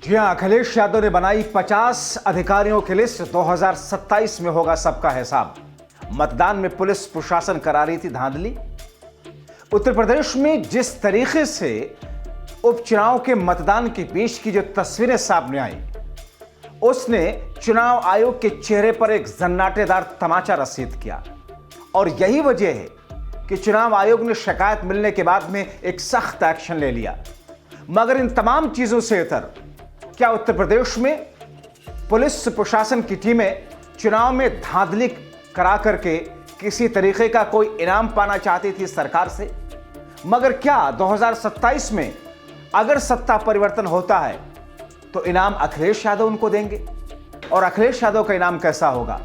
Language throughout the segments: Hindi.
जी हां, अखिलेश यादव ने बनाई 50 अधिकारियों की लिस्ट। 2027 में होगा सबका हिसाब। मतदान में पुलिस प्रशासन करा रही थी धांधली। उत्तर प्रदेश में जिस तरीके से उपचुनाव के मतदान के बीच की जो तस्वीरें सामने आई, उसने चुनाव आयोग के चेहरे पर एक जन्नाटेदार तमाचा रसीद किया। और यही वजह है कि चुनाव आयोग ने शिकायत मिलने के बाद में एक सख्त एक्शन ले लिया। मगर इन तमाम चीजों से इतर क्या उत्तर प्रदेश में पुलिस प्रशासन की टीमें चुनाव में धांधली करा करके किसी तरीके का कोई इनाम पाना चाहती थी सरकार से? मगर क्या 2027 में अगर सत्ता परिवर्तन होता है तो इनाम अखिलेश यादव उनको देंगे? और अखिलेश यादव का इनाम कैसा होगा?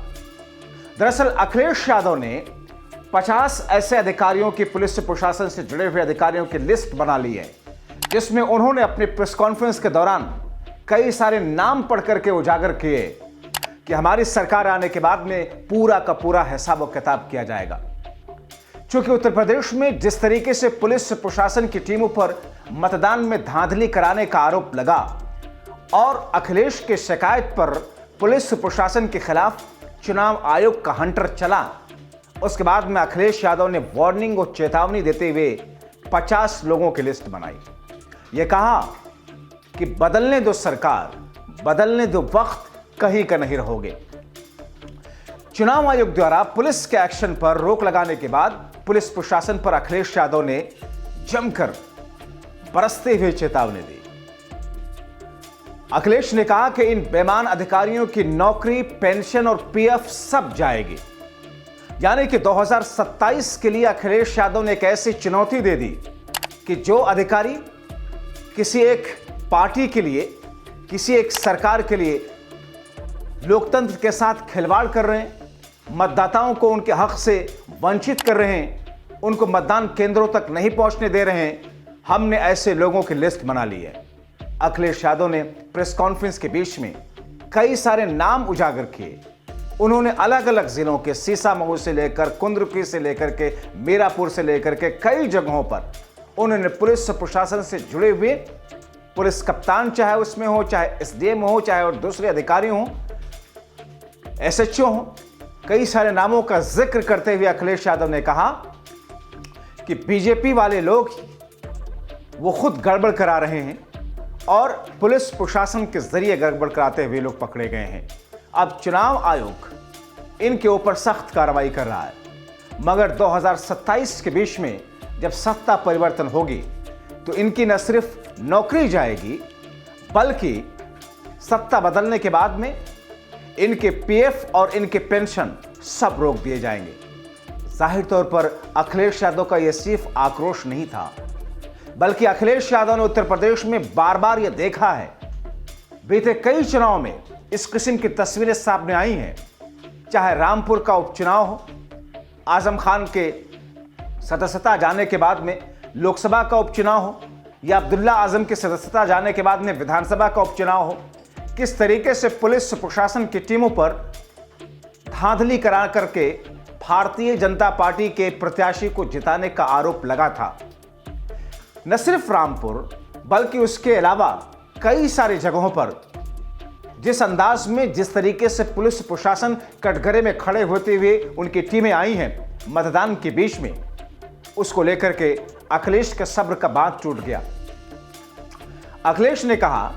दरअसल अखिलेश यादव ने 50 ऐसे अधिकारियों की, पुलिस प्रशासन से जुड़े हुए अधिकारियों की लिस्ट बना ली है, जिसमें उन्होंने अपने प्रेस कॉन्फ्रेंस के दौरान कई सारे नाम पढ़ करके उजागर किए कि हमारी सरकार आने के बाद में पूरा का पूरा हिसाब और किताब किया जाएगा। क्योंकि उत्तर प्रदेश में जिस तरीके से पुलिस प्रशासन की टीमों पर मतदान में धांधली कराने का आरोप लगा और अखिलेश की शिकायत पर पुलिस प्रशासन के खिलाफ चुनाव आयोग का हंटर चला, उसके बाद में अखिलेश यादव ने वार्निंग और चेतावनी देते हुए 50 लोगों की लिस्ट बनाई। यह कहा कि बदलने दो सरकार, बदलने दो वक्त, कहीं का नहीं रहोगे। चुनाव आयोग द्वारा पुलिस के एक्शन पर रोक लगाने के बाद पुलिस प्रशासन पर अखिलेश यादव ने जमकर बरसते हुए चेतावनी दी। अखिलेश ने कहा कि इन बेईमान अधिकारियों की नौकरी, पेंशन और पीएफ सब जाएगी। यानी कि 2027 के लिए अखिलेश यादव ने एक ऐसी चुनौती दे दी कि जो अधिकारी किसी एक पार्टी के लिए, किसी एक सरकार के लिए लोकतंत्र के साथ खिलवाड़ कर रहे हैं, मतदाताओं को उनके हक से वंचित कर रहे हैं, उनको मतदान केंद्रों तक नहीं पहुंचने दे रहे हैं, हमने ऐसे लोगों की लिस्ट बना ली है। अखिलेश यादव ने प्रेस कॉन्फ्रेंस के बीच में कई सारे नाम उजागर किए। उन्होंने अलग अलग जिलों के सीसामऊ से लेकर कुंद्रुकी से लेकर के मीरापुर से लेकर के कई जगहों पर उन्होंने पुलिस प्रशासन से जुड़े हुए पुलिस कप्तान, चाहे उसमें हो, चाहे एसडीएम हो, चाहे और दूसरे अधिकारी हो, एसएचओ हो, कई सारे नामों का जिक्र करते हुए अखिलेश यादव ने कहा कि बीजेपी वाले लोग वो खुद गड़बड़ करा रहे हैं और पुलिस प्रशासन के जरिए गड़बड़ कराते हुए लोग पकड़े गए हैं। अब चुनाव आयोग इनके ऊपर सख्त कार्रवाई कर रहा है। मगर 2027 के बीच में जब सत्ता परिवर्तन होगी तो इनकी न सिर्फ नौकरी जाएगी, बल्कि सत्ता बदलने के बाद में इनके पीएफ और इनके पेंशन सब रोक दिए जाएंगे। जाहिर तौर पर अखिलेश यादव का यह सिर्फ आक्रोश नहीं था, बल्कि अखिलेश यादव ने उत्तर प्रदेश में बार बार यह देखा है। बीते कई चुनाव में इस किस्म की तस्वीरें सामने आई हैं, चाहे रामपुर का उपचुनाव हो, आजम खान के सदस्यता जाने के बाद में लोकसभा का उपचुनाव हो, या अब्दुल्ला आजम की सदस्यता जाने के बाद में विधानसभा का उपचुनाव हो, किस तरीके से पुलिस प्रशासन की टीमों पर धांधली करा करके भारतीय जनता पार्टी के प्रत्याशी को जिताने का आरोप लगा था। न सिर्फ रामपुर, बल्कि उसके अलावा कई सारी जगहों पर जिस अंदाज में, जिस तरीके से पुलिस प्रशासन कटघरे में खड़े होते हुए उनकी टीमें आई हैं मतदान के बीच में, उसको लेकर के अखिलेश के सब्र का बांध टूट गया। अखिलेश ने कहा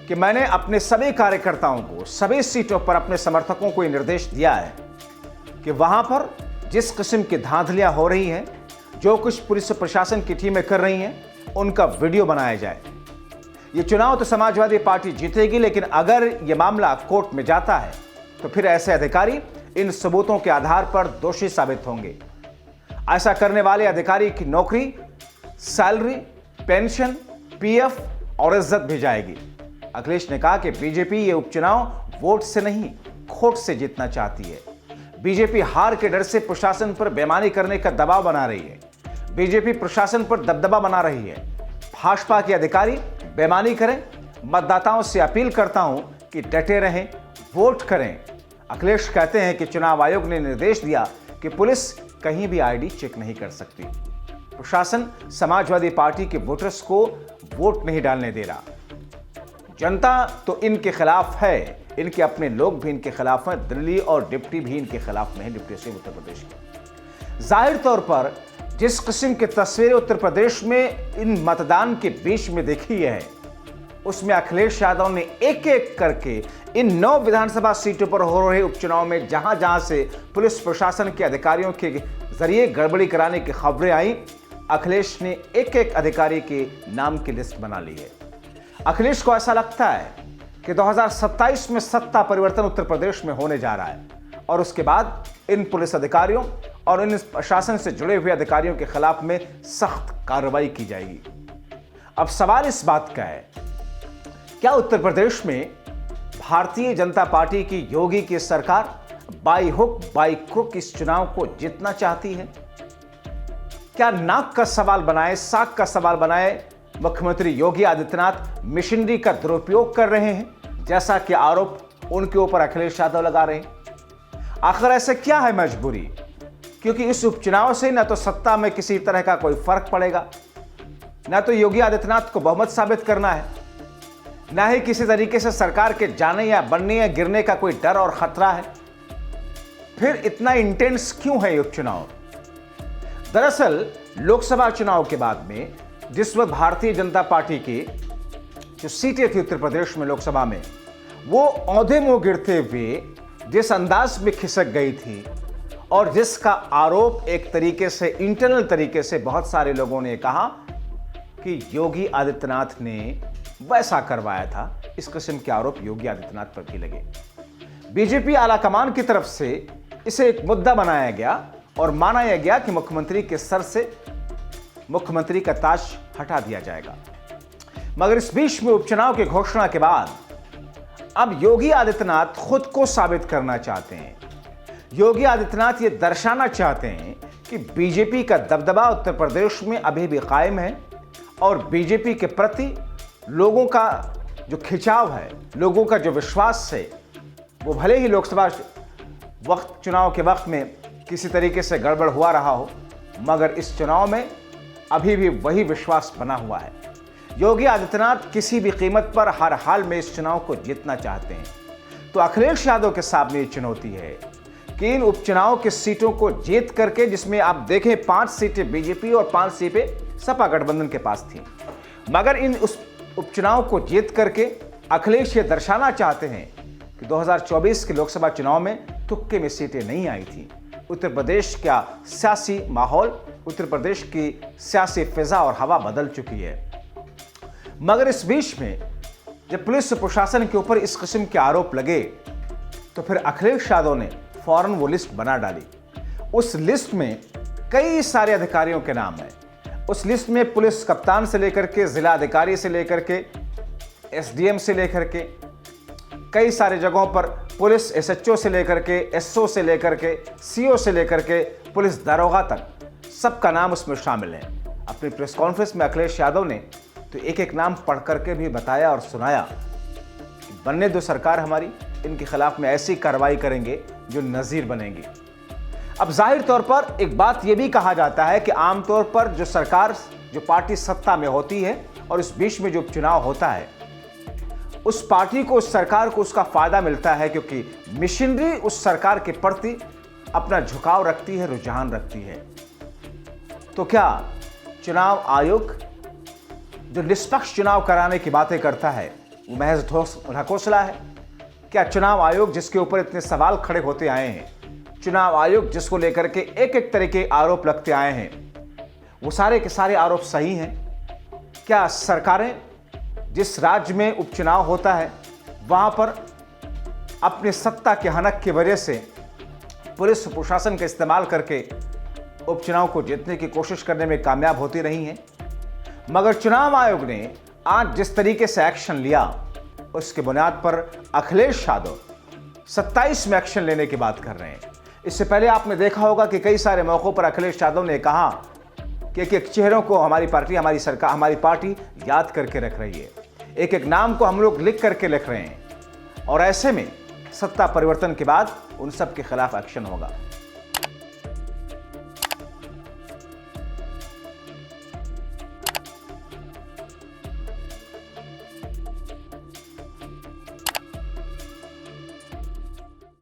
कि मैंने अपने सभी कार्यकर्ताओं को, सभी सीटों पर अपने समर्थकों को यह निर्देश दिया है कि वहां पर जिस किस्म की धांधलियां हो रही हैं, जो कुछ पुलिस प्रशासन की टीमें कर रही हैं, उनका वीडियो बनाया जाए। ये चुनाव तो समाजवादी पार्टी जीतेगी, लेकिन अगर यह मामला कोर्ट में जाता है तो फिर ऐसे अधिकारी इन सबूतों के आधार पर दोषी साबित होंगे। ऐसा करने वाले अधिकारी की नौकरी, सैलरी, पेंशन, पीएफ और इज्जत भी जाएगी। अखिलेश ने कहा कि बीजेपी ये उपचुनाव वोट से नहीं, खोट से जीतना चाहती है। बीजेपी हार के डर से प्रशासन पर बेईमानी करने का दबाव बना रही है। बीजेपी प्रशासन पर दबदबा बना रही है। भाजपा के अधिकारी बेईमानी करें। मतदाताओं से अपील करता हूं कि डटे रहें, वोट करें। अखिलेश कहते हैं कि चुनाव आयोग ने निर्देश दिया कि पुलिस कहीं भी आईडी चेक नहीं कर सकती। प्रशासन समाजवादी पार्टी के वोटर्स को वोट नहीं डालने दे रहा। जनता तो इनके खिलाफ है, इनके अपने लोग भी इनके खिलाफ हैं, दिल्ली और डिप्टी भी इनके खिलाफ में है, डिप्टी सीएम उत्तर प्रदेश के। जाहिर तौर पर जिस किस्म की तस्वीरें उत्तर प्रदेश में इन मतदान के बीच में देखी है, उसमें अखिलेश यादव ने एक एक करके इन 9 विधानसभा सीटों पर हो रहे उपचुनाव में जहां जहां से पुलिस प्रशासन के अधिकारियों के जरिए गड़बड़ी कराने की खबरें आई, अखिलेश ने एक एक अधिकारी के नाम की लिस्ट बना ली है। अखिलेश को ऐसा लगता है कि 2027 में सत्ता परिवर्तन उत्तर प्रदेश में होने जा रहा है और उसके बाद इन पुलिस अधिकारियों और इन प्रशासन से जुड़े हुए अधिकारियों के खिलाफ में सख्त कार्रवाई की जाएगी। अब सवाल इस बात का है, क्या उत्तर प्रदेश में भारतीय जनता पार्टी की योगी की सरकार बाई हुक बाई क्रुक इस चुनाव को जीतना चाहती है? क्या नाक का सवाल बनाए, साख का सवाल बनाए मुख्यमंत्री योगी आदित्यनाथ मशीनरी का दुरुपयोग कर रहे हैं, जैसा कि आरोप उनके ऊपर अखिलेश यादव लगा रहे हैं? आखिर ऐसे क्या है मजबूरी? क्योंकि इस उपचुनाव से न तो सत्ता में किसी तरह का कोई फर्क पड़ेगा, न तो योगी आदित्यनाथ को बहुमत साबित करना है, न ही किसी तरीके से सरकार के जाने या बनने या गिरने का कोई डर और खतरा है। फिर इतना इंटेंस क्यों है ये उपचुनाव? दरअसल लोकसभा चुनाव के बाद में जिस वक्त भारतीय जनता पार्टी की जो सीटें थी उत्तर प्रदेश में लोकसभा में, वो औंधे मुंह गिरते हुए जिस अंदाज में खिसक गई थी और जिसका आरोप एक तरीके से इंटरनल तरीके से बहुत सारे लोगों ने कहा कि योगी आदित्यनाथ ने वैसा करवाया था, इस किस्म के आरोप योगी आदित्यनाथ पर भी लगे। बीजेपी आलाकमान की तरफ से इसे एक मुद्दा बनाया गया और माना यह गया कि मुख्यमंत्री के सर से मुख्यमंत्री का ताज हटा दिया जाएगा। मगर इस बीच में उपचुनाव की घोषणा के बाद अब योगी आदित्यनाथ खुद को साबित करना चाहते हैं। योगी आदित्यनाथ ये दर्शाना चाहते हैं कि बीजेपी का दबदबा उत्तर प्रदेश में अभी भी कायम है और बीजेपी के प्रति लोगों का जो खिंचाव है, लोगों का जो विश्वास है, वो भले ही लोकसभा चुनाव के वक्त में किसी तरीके से गड़बड़ हुआ रहा हो, मगर इस चुनाव में अभी भी वही विश्वास बना हुआ है। योगी आदित्यनाथ किसी भी कीमत पर हर हाल में इस चुनाव को जीतना चाहते हैं। तो अखिलेश यादव के सामने ये चुनौती है कि इन उपचुनाव की सीटों को जीत करके, जिसमें आप देखें 5 सीटें बीजेपी और 5 सीटें सपा गठबंधन के पास थी, मगर इन उस उपचुनाव को जीत करके अखिलेश ये दर्शाना चाहते हैं कि 2024 के लोकसभा चुनाव में तुक्के में सीटें नहीं आई थी। उत्तर प्रदेश का सियासी माहौल, उत्तर प्रदेश की सियासी फिजा और हवा बदल चुकी है। मगर इस बीच में जब पुलिस प्रशासन के ऊपर इस किस्म के आरोप लगे तो फिर अखिलेश यादव ने फौरन वो लिस्ट बना डाली। उस लिस्ट में कई सारे अधिकारियों के नाम हैं। उस लिस्ट में पुलिस कप्तान से लेकर के, जिला अधिकारी से लेकर के, एसडीएम से लेकर के, कई सारे जगहों पर पुलिस एसएचओ से लेकर के, एसओ से लेकर के, सीओ से लेकर के पुलिस दारोगा तक, सबका नाम उसमें शामिल है। अपनी प्रेस कॉन्फ्रेंस में अखिलेश यादव ने तो एक एक नाम पढ़ करके भी बताया और सुनाया कि बनने दो सरकार हमारी, इनके खिलाफ में ऐसी कार्रवाई करेंगे जो नज़ीर बनेंगी। अब जाहिर तौर पर एक बात यह भी कहा जाता है कि आमतौर पर जो सरकार, जो पार्टी सत्ता में होती है और इस बीच में जो चुनाव होता है, उस पार्टी को, उस सरकार को उसका फायदा मिलता है क्योंकि मशीनरी उस सरकार के प्रति अपना झुकाव रखती है, रुझान रखती है। तो क्या चुनाव आयोग जो निष्पक्ष चुनाव कराने की बातें करता है वो महज ढकोसला है? क्या चुनाव आयोग जिसके ऊपर इतने सवाल खड़े होते आए हैं, चुनाव आयोग जिसको लेकर के एक एक तरह के आरोप लगते आए हैं, वो सारे के सारे आरोप सही हैं? क्या सरकारें जिस राज्य में उपचुनाव होता है वहाँ पर अपने सत्ता के हनक की वजह से पुलिस प्रशासन का इस्तेमाल करके उपचुनाव को जीतने की कोशिश करने में कामयाब होती रही हैं? मगर चुनाव आयोग ने आज जिस तरीके से एक्शन लिया, उसके बुनियाद पर अखिलेश यादव 27 में एक्शन लेने की बात कर रहे हैं। इससे पहले आपने देखा होगा कि कई सारे मौक़ों पर अखिलेश यादव ने कहा कि एक एक चेहरों को हमारी पार्टी, हमारी सरकार, हमारी पार्टी याद करके रख रही है, एक एक नाम को हम लोग लिख करके लिख रहे हैं और ऐसे में सत्ता परिवर्तन के बाद उन सब के खिलाफ एक्शन होगा।